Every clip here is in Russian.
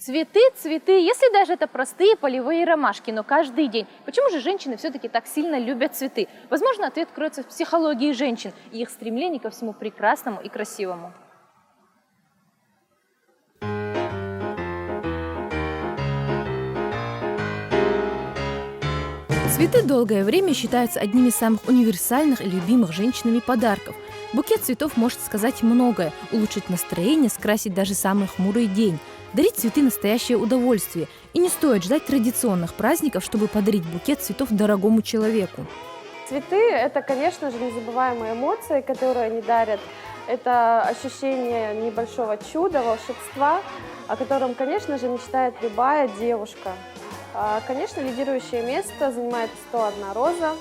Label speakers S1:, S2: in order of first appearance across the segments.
S1: Цветы, цветы, если даже это простые полевые ромашки, но каждый день. Почему же женщины все-таки так сильно любят цветы? Возможно, ответ кроется в психологии женщин и их стремлении ко всему прекрасному и красивому.
S2: Цветы долгое время считаются одним из самых универсальных и любимых женщинами подарков. Букет цветов может сказать многое, улучшить настроение, скрасить даже самый хмурый день. Дарить цветы – настоящее удовольствие, и не стоит ждать традиционных праздников, чтобы подарить букет цветов дорогому человеку.
S3: Цветы – это, конечно же, незабываемые эмоции, которые они дарят. Это ощущение небольшого чуда, волшебства, о котором, конечно же, мечтает любая девушка. Конечно, лидирующее место занимает 101 роза,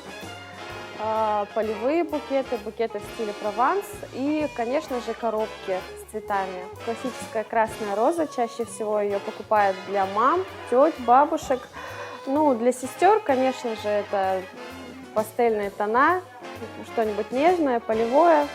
S3: полевые букеты, букеты в стиле Прованс и, конечно же, коробки с цветами. Классическая красная роза, чаще всего ее покупают для мам, теть, бабушек. Ну, для сестер, конечно же, это пастельные тона, что-нибудь нежное, полевое.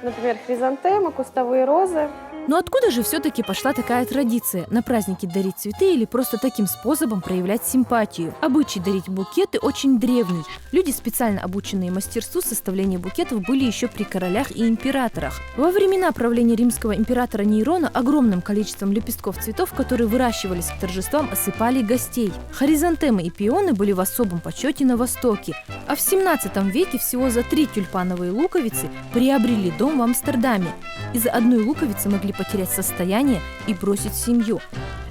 S3: Например, хризантемы, кустовые розы.
S2: Но откуда же все-таки пошла такая традиция? На праздники дарить цветы или просто таким способом проявлять симпатию? Обычай дарить букеты очень древний. Люди, специально обученные мастерству составления букетов, были еще при королях и императорах. Во времена правления римского императора Нейрона огромным количеством лепестков цветов, которые выращивались к торжествам, осыпали гостей. Хризантемы и пионы были в особом почете на Востоке. А в 17 веке всего за 3 тюльпановые луковицы приобрели дом в Амстердаме. Из-за одной луковицы могли потерять состояние и бросить семью.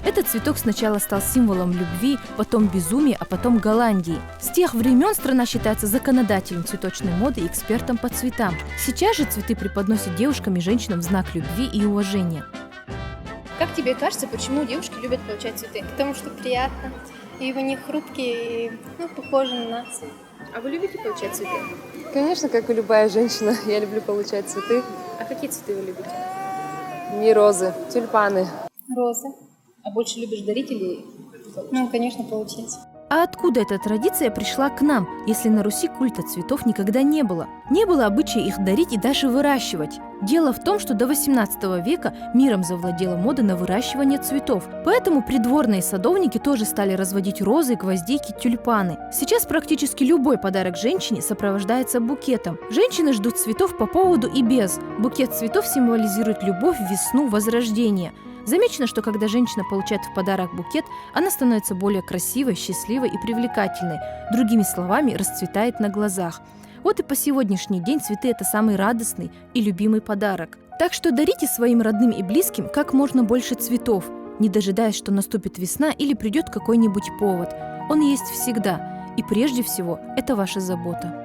S2: Этот цветок сначала стал символом любви, потом безумия, а потом Голландии. С тех времен страна считается законодателем цветочной моды и экспертом по цветам. Сейчас же цветы преподносят девушкам и женщинам в знак любви и уважения.
S4: Как тебе кажется, почему девушки любят получать цветы?
S5: Потому что приятно, и они хрупкие, и похожи на нас.
S4: А вы любите получать цветы?
S6: Конечно, как и любая женщина, я люблю получать цветы.
S4: А какие цветы вы любите?
S6: Не розы, тюльпаны.
S5: Розы.
S4: А больше любишь дарить или получать?
S5: Конечно, получать.
S2: А откуда эта традиция пришла к нам, если на Руси культа цветов никогда не было? Не было обычая их дарить и даже выращивать. Дело в том, что до 18 века миром завладела мода на выращивание цветов. Поэтому придворные садовники тоже стали разводить розы, гвоздики, тюльпаны. Сейчас практически любой подарок женщине сопровождается букетом. Женщины ждут цветов по поводу и без. Букет цветов символизирует любовь, весну, возрождение. Замечено, что когда женщина получает в подарок букет, она становится более красивой, счастливой и привлекательной. Другими словами, расцветает на глазах. Вот и по сегодняшний день цветы – это самый радостный и любимый подарок. Так что дарите своим родным и близким как можно больше цветов, не дожидаясь, что наступит весна или придет какой-нибудь повод. Он есть всегда, и прежде всего это ваша забота.